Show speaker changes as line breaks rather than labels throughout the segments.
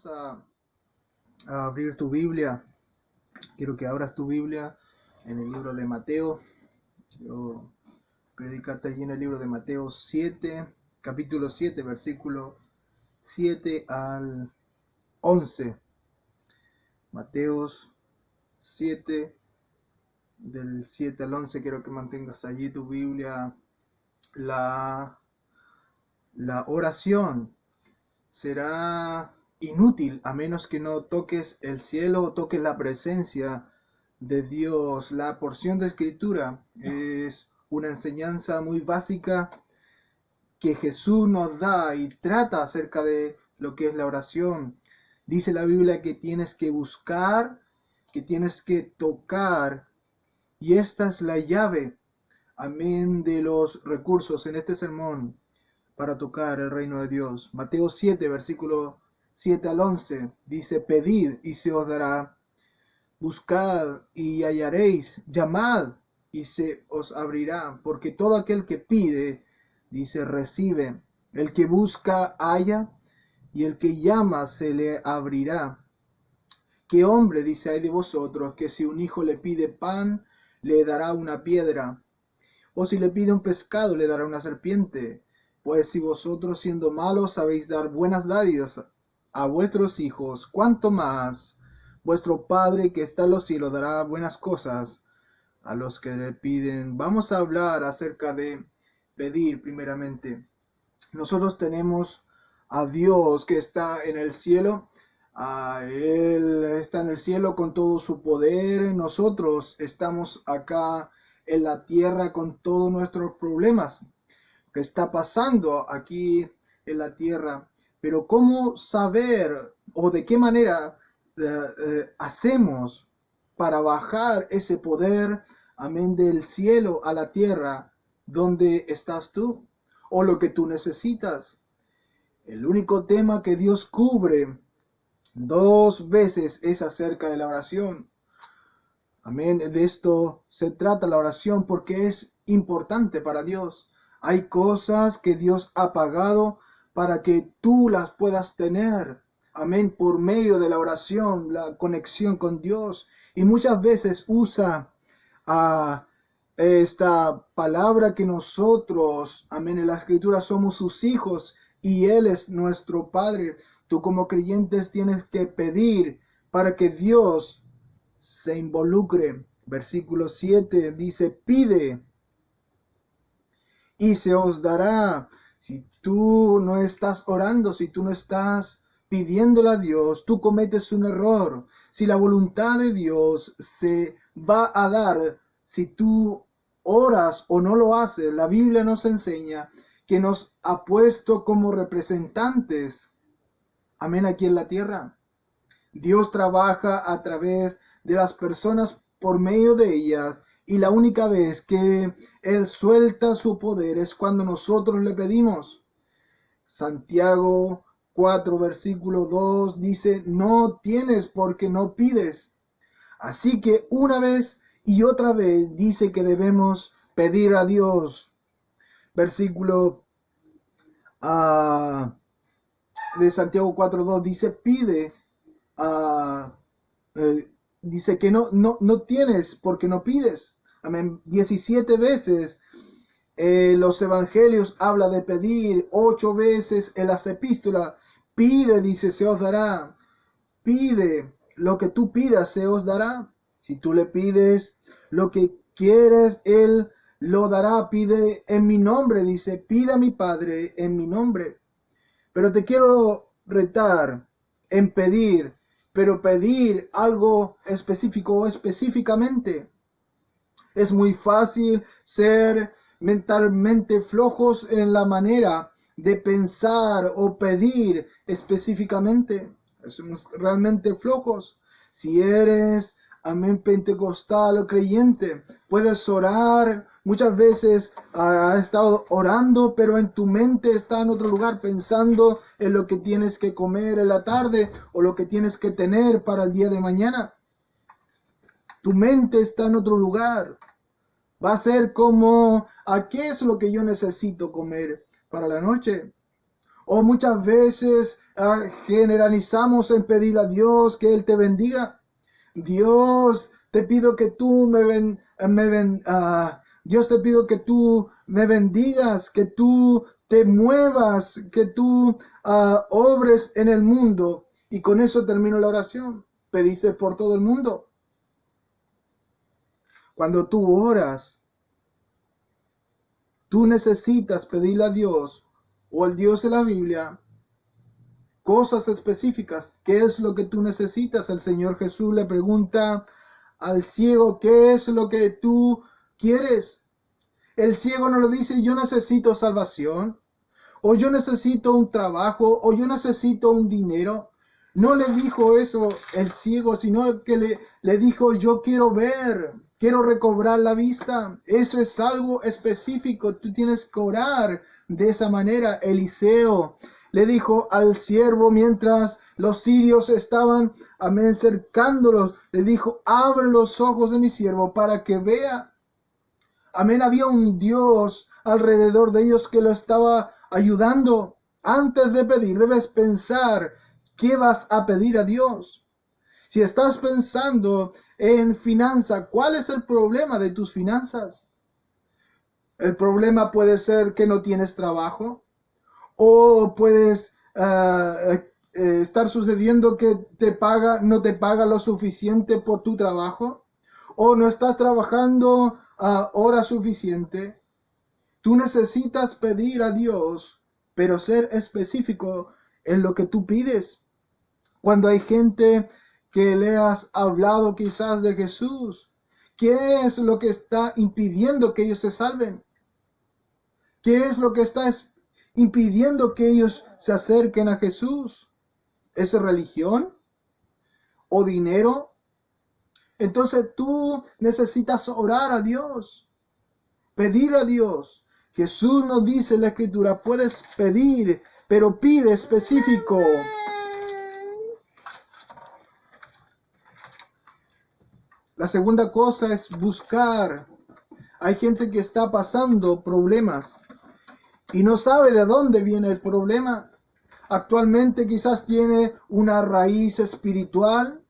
Vamos a abrir tu Biblia. Quiero que abras tu Biblia en el libro de Mateo. Quiero predicarte allí en el libro de Mateo 7, capítulo 7, versículo 7 al 11. Mateos 7, del 7 al 11. Quiero que mantengas allí tu Biblia. La oración será inútil a menos que no toques el cielo o toques la presencia de Dios. La porción de escritura es una enseñanza muy básica que Jesús nos da y trata acerca de lo que es la oración. Dice la Biblia que tienes que buscar, que tienes que tocar, y esta es la llave, amén, de los recursos en este sermón para tocar el reino de Dios. Mateo 7, versículo 7 al 11, dice: pedid y se os dará, buscad y hallaréis, llamad y se os abrirá, porque todo aquel que pide, dice, recibe, el que busca, halla, y el que llama se le abrirá. ¿Qué hombre, dice, hay de vosotros que si un hijo le pide pan, le dará una piedra? O si le pide un pescado, le dará una serpiente. Pues si vosotros, siendo malos, sabéis dar buenas dádivas a vuestros hijos, ¿cuánto más vuestro Padre que está en los cielos dará buenas cosas a los que le piden? Vamos a hablar acerca de pedir primeramente. Nosotros tenemos a Dios que está en el cielo. Él está en el cielo con todo su poder. Nosotros estamos acá en la tierra con todos nuestros problemas que está pasando aquí en la tierra. Pero ¿cómo saber o de qué manera hacemos para bajar ese poder, amén, del cielo a la tierra donde estás tú o lo que tú necesitas? El único tema que Dios cubre 2 veces es acerca de la oración. Amén. De esto se trata la oración porque es importante para Dios. Hay cosas que Dios ha pagado para que tú las puedas tener. Amén. Por medio de la oración, la conexión con Dios. Y muchas veces usa esta palabra que nosotros, amén, en la escritura somos sus hijos y Él es nuestro Padre. Tú como creyentes tienes que pedir para que Dios se involucre. Versículo 7 dice: pide y se os dará. Si tú no estás orando, si tú no estás pidiéndole a Dios, tú cometes un error. Si la voluntad de Dios se va a dar, si tú oras o no lo haces, la Biblia nos enseña que nos ha puesto como representantes, amén, aquí en la tierra. Dios trabaja a través de las personas por medio de ellas, y la única vez que Él suelta su poder es cuando nosotros le pedimos. Santiago 4, versículo 2 dice: no tienes porque no pides. Así que una vez y otra vez dice que debemos pedir a Dios. Versículo de Santiago 4:2 dice: pide. Dice que no tienes porque no pides. Amén. 17 veces los evangelios habla de pedir. 8 veces en las epístolas: pide, dice, se os dará. Pide, lo que tú pidas se os dará. Si tú le pides lo que quieres, Él lo dará. Pide en mi nombre, dice, pida a mi Padre en mi nombre. Pero te quiero retar en pedir, pero pedir algo específico o específicamente. Es muy fácil ser mentalmente flojos en la manera de pensar o pedir específicamente. Somos realmente flojos. Si eres, amén, pentecostal o creyente, puedes orar. Muchas veces has estado orando, pero en tu mente está en otro lugar, pensando en lo que tienes que comer en la tarde o lo que tienes que tener para el día de mañana. Tu mente está en otro lugar. Va a ser como: ¿a qué es lo que yo necesito comer para la noche? O muchas veces generalizamos en pedirle a Dios que Él te bendiga. Dios, te pido que tú Dios, te pido que tú me bendigas, que tú te muevas, que tú obres en el mundo. Y con eso termino la oración. Pediste por todo el mundo. Cuando tú oras, tú necesitas pedirle a Dios o al Dios de la Biblia cosas específicas. ¿Qué es lo que tú necesitas? El Señor Jesús le pregunta al ciego, ¿qué es lo que tú quieres? El ciego no le dice, yo necesito salvación, o yo necesito un trabajo, o yo necesito un dinero. No le dijo eso el ciego, sino que le dijo, yo quiero ver, quiero recobrar la vista. Eso es algo específico, tú tienes que orar de esa manera. Eliseo le dijo al siervo mientras los sirios estaban cercándolos, le dijo, abre los ojos de mi siervo para que vea. Amén, había un Dios alrededor de ellos que lo estaba ayudando. Antes de pedir, debes pensar qué vas a pedir a Dios. Si estás pensando en finanzas, ¿cuál es el problema de tus finanzas? El problema puede ser que no tienes trabajo, o puedes estar sucediendo que no te paga lo suficiente por tu trabajo, o no estás trabajando hora suficiente. Tú necesitas pedir a Dios, pero ser específico en lo que tú pides. Cuando hay gente que le has hablado quizás de Jesús, ¿qué es lo que está impidiendo que ellos se salven? ¿Qué es lo que está impidiendo que ellos se acerquen a Jesús? ¿Es religión o dinero? Entonces tú necesitas orar a Dios, pedir a Dios. Jesús nos dice en la Escritura, puedes pedir, pero pide específico. La segunda cosa es buscar. Hay gente que está pasando problemas y no sabe de dónde viene el problema. Actualmente quizás tiene una raíz espiritual.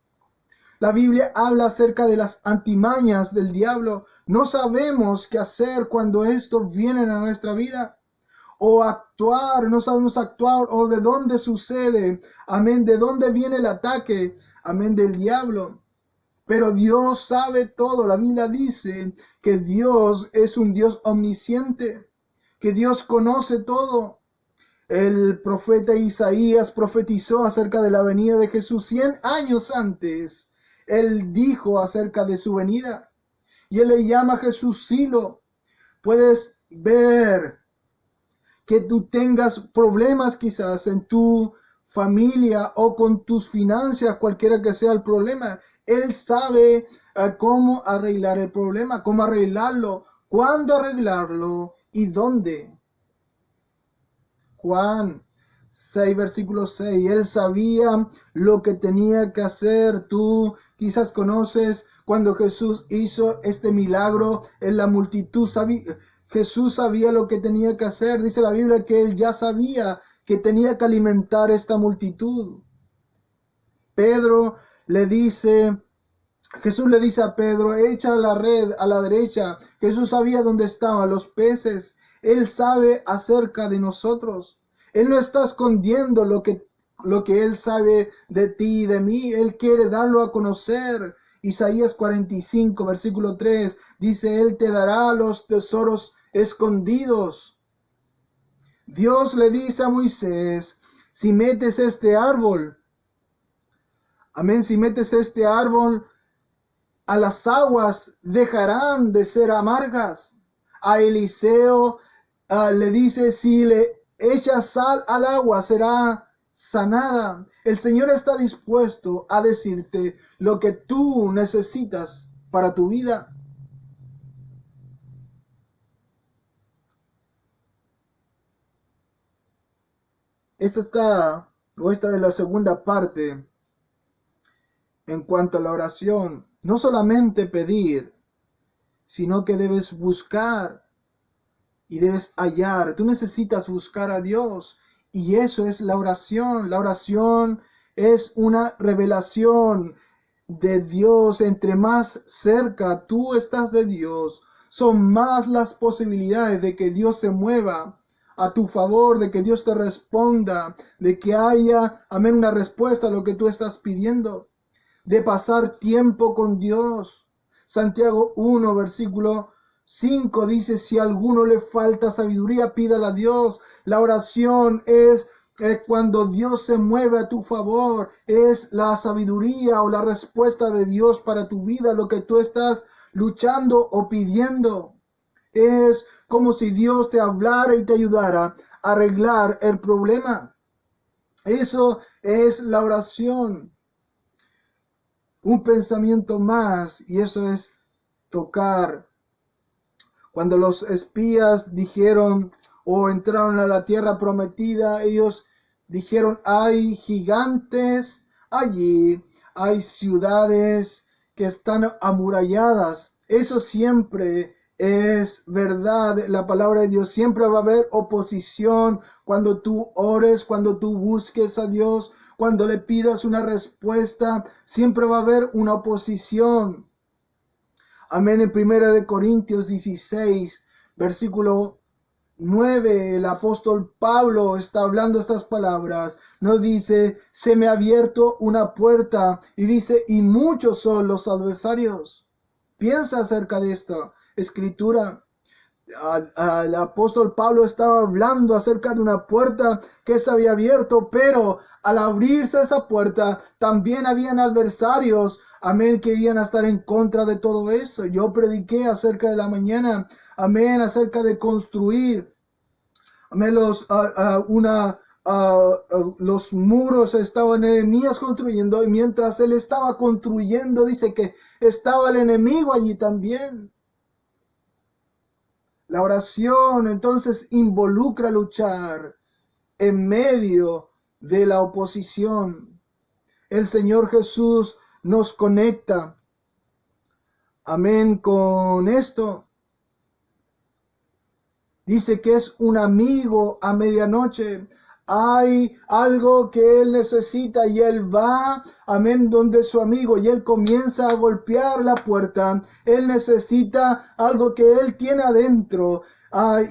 La Biblia habla acerca de las artimañas del diablo. No sabemos qué hacer cuando estos vienen a nuestra vida. O actuar, no sabemos actuar, o de dónde sucede. Amén, de dónde viene el ataque. Amén, del diablo. Pero Dios sabe todo. La Biblia dice que Dios es un Dios omnisciente, que Dios conoce todo. El profeta Isaías profetizó acerca de la venida de Jesús 100 años antes. Él dijo acerca de su venida. Y él le llama a Jesús Silo. Puedes ver que tú tengas problemas quizás en tu familia o con tus finanzas, cualquiera que sea el problema. Él sabe cómo arreglar el problema, cómo arreglarlo, cuándo arreglarlo y dónde. Juan 6, versículo 6. Él sabía lo que tenía que hacer. Tú quizás conoces cuando Jesús hizo este milagro en la multitud. Jesús sabía lo que tenía que hacer. Dice la Biblia que él ya sabía que tenía que alimentar esta multitud. Jesús le dice a Pedro, echa la red a la derecha. Jesús sabía dónde estaban los peces. Él sabe acerca de nosotros. Él no está escondiendo lo que Él sabe de ti y de mí. Él quiere darlo a conocer. Isaías 45, versículo 3, dice, Él te dará los tesoros escondidos. Dios le dice a Moisés, si metes este árbol, amén, si metes este árbol a las aguas, dejarán de ser amargas. A Eliseo le dice, si le echas sal al agua, será sanada. El Señor está dispuesto a decirte lo que tú necesitas para tu vida. Esta es la segunda parte en cuanto a la oración. No solamente pedir, sino que debes buscar y debes hallar. Tú necesitas buscar a Dios Y eso es la oración. La oración es una revelación de Dios. Entre más cerca tú estás de Dios, son más las posibilidades de que Dios se mueva a tu favor, de que Dios te responda, de que haya, amén, una respuesta a lo que tú estás pidiendo, de pasar tiempo con Dios. Santiago 1, versículo 5 dice, si a alguno le falta sabiduría, pídala a Dios. La oración es cuando Dios se mueve a tu favor, es la sabiduría o la respuesta de Dios para tu vida, lo que tú estás luchando o pidiendo. Es como si Dios te hablara y te ayudara a arreglar el problema. Eso es la oración. Un pensamiento más, y eso es tocar. Cuando los espías dijeron o entraron a la tierra prometida, ellos dijeron, hay gigantes allí, hay ciudades que están amuralladas. Eso siempre es verdad. La palabra de Dios, siempre va a haber oposición cuando tú ores, cuando tú busques a Dios, cuando le pidas una respuesta, siempre va a haber una oposición. Amén. En 1 Corintios 16, versículo 9, el apóstol Pablo está hablando estas palabras. Nos dice, se me ha abierto una puerta, y dice, y muchos son los adversarios. Piensa acerca de esta escritura. El apóstol Pablo estaba hablando acerca de una puerta que se había abierto, pero al abrirse esa puerta también habían adversarios, amén, que iban a estar en contra de todo eso. Yo prediqué acerca de la mañana, amén, acerca de construir, amén, los muros estaban Nehemías construyendo, y mientras él estaba construyendo, dice que estaba el enemigo allí también. La oración entonces involucra luchar en medio de la oposición. El Señor Jesús nos conecta, amén, con esto. Dice que es un amigo a medianoche. Hay algo que él necesita y él va, amén, donde su amigo, y él comienza a golpear la puerta. Él necesita algo que él tiene adentro.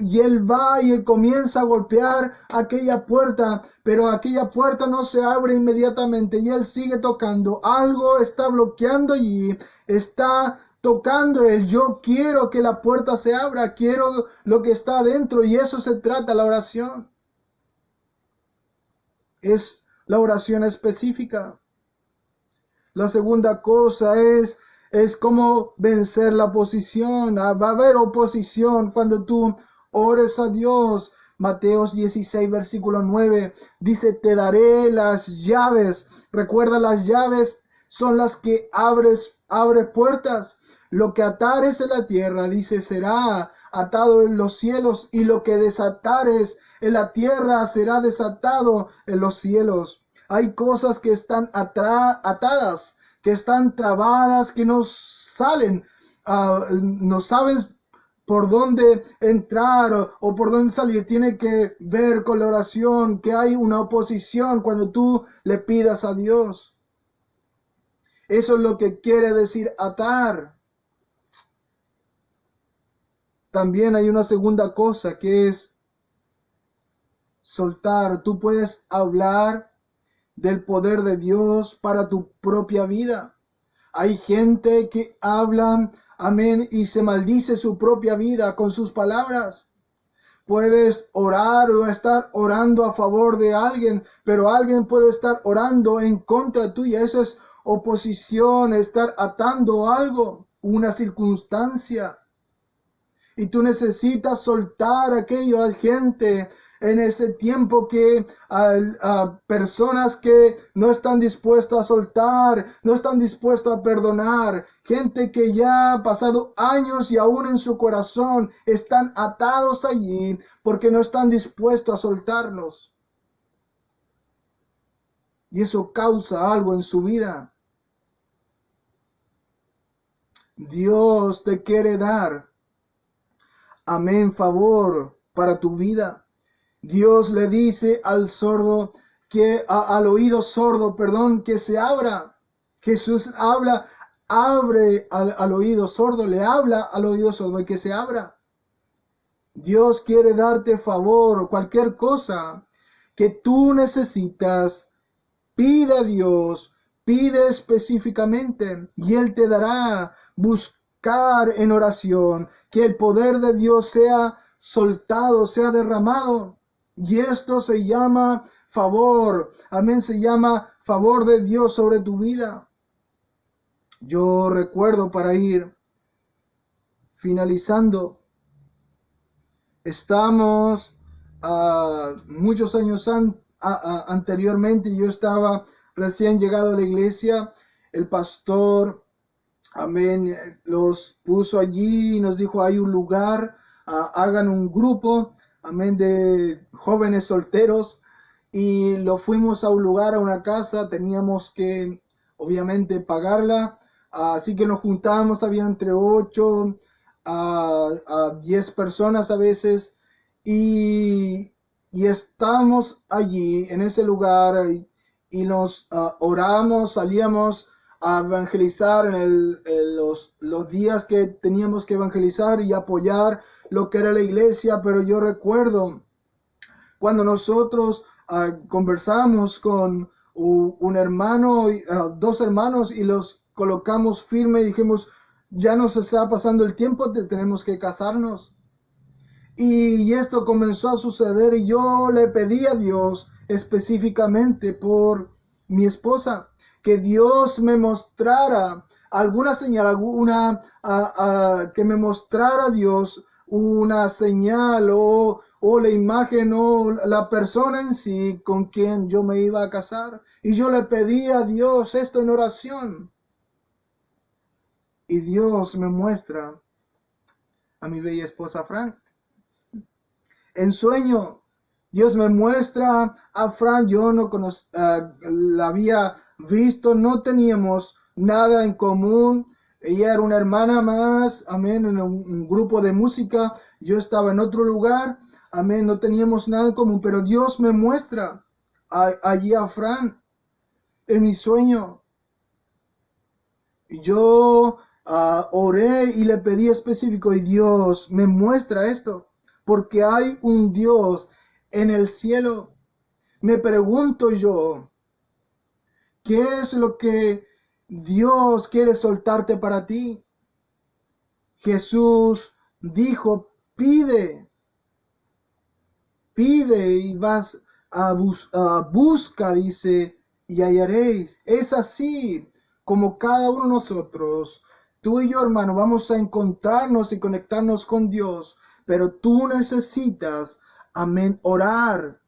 Y él va y él comienza a golpear aquella puerta, pero aquella puerta no se abre inmediatamente, y él sigue tocando. Algo está bloqueando allí, está tocando él. Yo quiero que la puerta se abra, quiero lo que está adentro, y eso se trata la oración. Es la oración específica. La segunda cosa es cómo vencer la oposición. Va a haber oposición cuando tú ores a Dios. Mateos 16, versículo 9, dice, te daré las llaves. Recuerda, las llaves son las que abre puertas. Lo que atares en la tierra, dice, será atado en los cielos, y lo que desatares en la tierra será desatado en los cielos. Hay cosas que están atadas, que están trabadas, que no salen, no sabes por dónde entrar o por dónde salir. Tiene que ver con la oración, que hay una oposición cuando tú le pidas a Dios. Eso es lo que quiere decir atar. También hay una segunda cosa, que es soltar. Tú puedes hablar del poder de Dios para tu propia vida. Hay gente que habla, amén, y se maldice su propia vida con sus palabras. Puedes orar o estar orando a favor de alguien, pero alguien puede estar orando en contra tuya. Eso es oposición, estar atando algo, una circunstancia. Y tú necesitas soltar aquello. Hay gente en ese tiempo que a personas que no están dispuestas a soltar, no están dispuestas a perdonar. Gente que ya ha pasado años y aún en su corazón están atados allí porque no están dispuestos a soltarlos. Y eso causa algo en su vida. Dios te quiere dar, amén, favor para tu vida. Dios le dice al sordo al oído sordo, que se abra. Jesús abre al oído sordo, le habla al oído sordo y que se abra. Dios quiere darte favor, cualquier cosa que tú necesitas, pide a Dios, pide específicamente y Él te dará. Buscar en oración que el poder de Dios sea soltado, sea derramado. Y esto se llama favor. Amén, se llama favor de Dios sobre tu vida. Yo recuerdo, para ir finalizando, estamos muchos años anteriormente, yo estaba recién llegado a la iglesia. El pastor, amén, los puso allí y nos dijo: hay un lugar, hagan un grupo, amén, de jóvenes solteros. Y lo fuimos a un lugar, a una casa, teníamos que obviamente pagarla, así que nos juntábamos, había entre 8 a 10 personas a veces, y estábamos allí en ese lugar y nos oramos, salíamos a evangelizar en los días que teníamos que evangelizar y apoyar lo que era la iglesia. Pero yo recuerdo cuando nosotros conversamos con un hermano, dos hermanos, y los colocamos firme y dijimos: ya nos está pasando el tiempo, tenemos que casarnos. Y esto comenzó a suceder y yo le pedí a Dios específicamente por mi esposa, que Dios me mostrara alguna señal, que me mostrara Dios una señal o la imagen o la persona en sí con quien yo me iba a casar. Y yo le pedí a Dios esto en oración. Y Dios me muestra a mi bella esposa Fran. En sueño, Dios me muestra a Fran. Yo no la había visto, no teníamos nada en común. Ella era una hermana más, amén, en un grupo de música. Yo estaba en otro lugar, amén, no teníamos nada en común. Pero Dios me muestra allí a Fran en mi sueño. Yo oré y le pedí específico, y Dios me muestra esto. Porque hay un Dios en el cielo. Me pregunto yo, ¿qué es lo que Dios quiere soltarte para ti? Jesús dijo: pide y vas a busca, dice, y hallaréis. Es así como cada uno de nosotros, tú y yo, hermano, vamos a encontrarnos y conectarnos con Dios. Pero tú necesitas, amén, orar.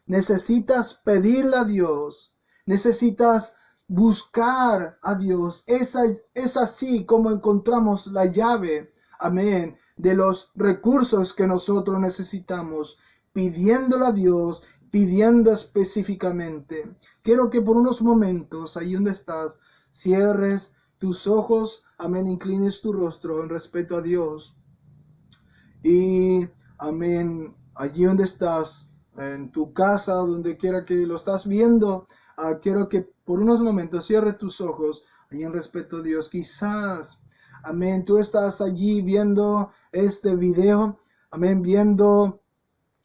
Necesitas pedirle a Dios. Necesitas buscar a Dios. Es así como encontramos la llave, amén, de los recursos que nosotros necesitamos. Pidiéndole a Dios, pidiendo específicamente. Quiero que por unos momentos, ahí donde estás, cierres tus ojos, amén, inclines tu rostro en respeto a Dios. Y amén, allí donde estás, en tu casa, donde quiera que lo estás viendo, quiero que por unos momentos cierres tus ojos, allí en respeto a Dios. Quizás, amén, tú estás allí viendo este video, amén, viendo,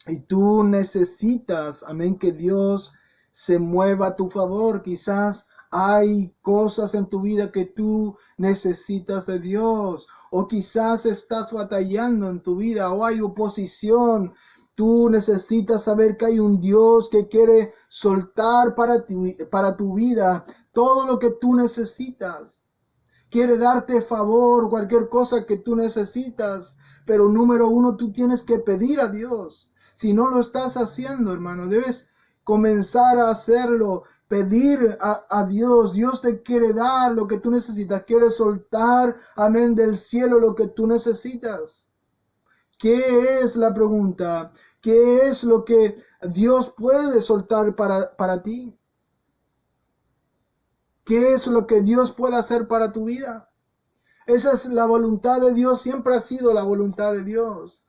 y tú necesitas, amén, que Dios se mueva a tu favor. Quizás hay cosas en tu vida que tú necesitas de Dios. O quizás estás batallando en tu vida, o hay oposición. Tú necesitas saber que hay un Dios que quiere soltar para tu vida todo lo que tú necesitas. Quiere darte favor, cualquier cosa que tú necesitas. Pero número uno, tú tienes que pedir a Dios. Si no lo estás haciendo, hermano, debes comenzar a hacerlo. Pedir a Dios. Dios te quiere dar lo que tú necesitas. Quiere soltar, amén, del cielo lo que tú necesitas. ¿Qué es la pregunta? ¿Qué es lo que Dios puede soltar para ti? ¿Qué es lo que Dios puede hacer para tu vida? Esa es la voluntad de Dios. Siempre ha sido la voluntad de Dios.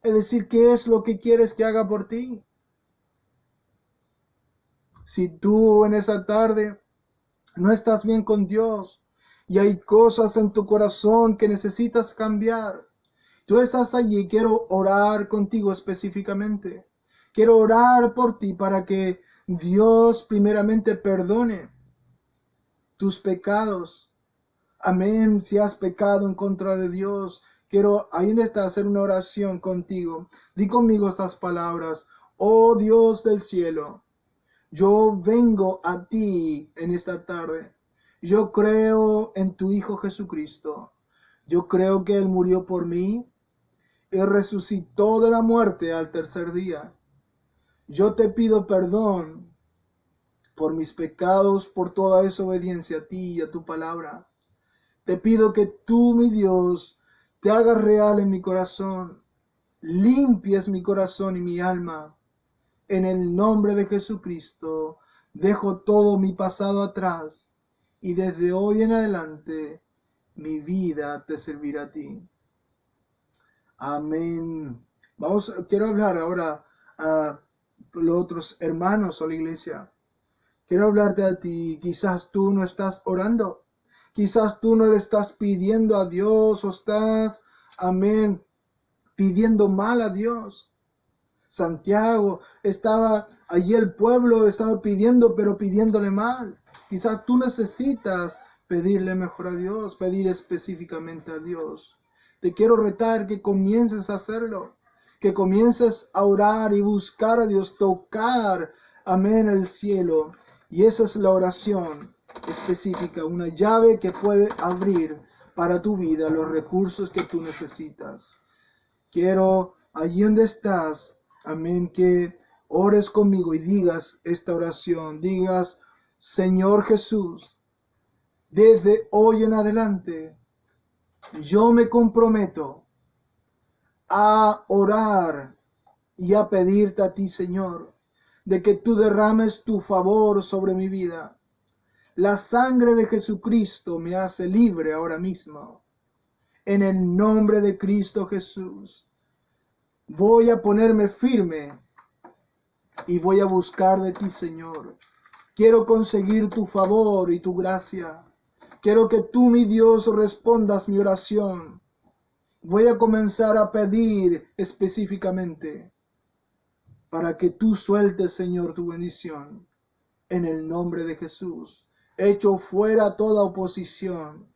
Es decir, ¿qué es lo que quieres que haga por ti? Si tú en esa tarde no estás bien con Dios y hay cosas en tu corazón que necesitas cambiar, tú estás allí, quiero orar contigo específicamente. Quiero orar por ti para que Dios primeramente perdone tus pecados. Amén. Si has pecado en contra de Dios, quiero ahí donde está hacer una oración contigo. Di conmigo estas palabras. Oh Dios del cielo, yo vengo a ti en esta tarde. Yo creo en tu Hijo Jesucristo. Yo creo que Él murió por mí y resucitó de la muerte al tercer día. Yo te pido perdón por mis pecados, por toda desobediencia a ti y a tu palabra. Te pido que tú, mi Dios, te hagas real en mi corazón, limpies mi corazón y mi alma. En el nombre de Jesucristo, dejo todo mi pasado atrás y desde hoy en adelante mi vida te servirá a ti. Amén. Quiero hablar ahora a los otros hermanos o la iglesia. Quiero hablarte a ti. Quizás tú no estás orando. Quizás tú no le estás pidiendo a Dios o estás, amén, pidiendo mal a Dios. Santiago estaba allí, el pueblo estaba pidiendo, pero pidiéndole mal. Quizás tú necesitas pedirle mejor a Dios, pedir específicamente a Dios. Te quiero retar que comiences a hacerlo, que comiences a orar y buscar a Dios, tocar, amén, el cielo. Y esa es la oración específica, una llave que puede abrir para tu vida los recursos que tú necesitas. Quiero, allí donde estás, amén, que ores conmigo y digas esta oración. Digas, Señor Jesús, desde hoy en adelante, yo me comprometo a orar y a pedirte a ti, Señor, de que tú derrames tu favor sobre mi vida. La sangre de Jesucristo me hace libre ahora mismo. En el nombre de Cristo Jesús, voy a ponerme firme y voy a buscar de ti, Señor. Quiero conseguir tu favor y tu gracia. Quiero que tú, mi Dios, respondas mi oración. Voy a comenzar a pedir específicamente para que tú sueltes, Señor, tu bendición. En el nombre de Jesús, echo fuera toda oposición,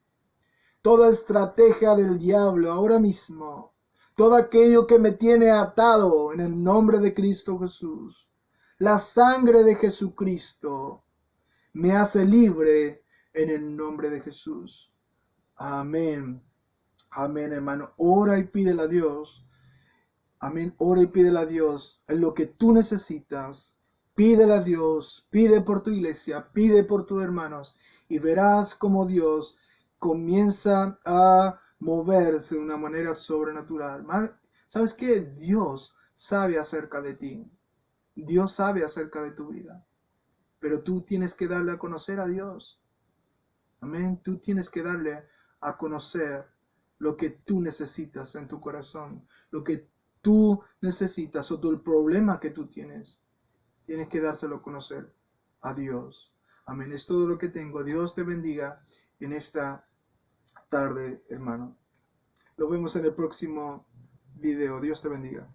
toda estrategia del diablo ahora mismo, todo aquello que me tiene atado en el nombre de Cristo Jesús. La sangre de Jesucristo me hace libre en el nombre de Jesús. Amén. Amén, hermano. Ora y pídele a Dios. Amén. Ora y pídele a Dios en lo que tú necesitas. Pídele a Dios. Pide por tu iglesia. Pide por tus hermanos. Y verás cómo Dios comienza a moverse de una manera sobrenatural. ¿Sabes qué? Dios sabe acerca de ti. Dios sabe acerca de tu vida. Pero tú tienes que darle a conocer a Dios. Amén. Tú tienes que darle a conocer lo que tú necesitas en tu corazón. Lo que tú necesitas o el problema que tú tienes. Tienes que dárselo a conocer a Dios. Amén. Es todo lo que tengo. Dios te bendiga en esta tarde, hermano. Lo vemos en el próximo video. Dios te bendiga.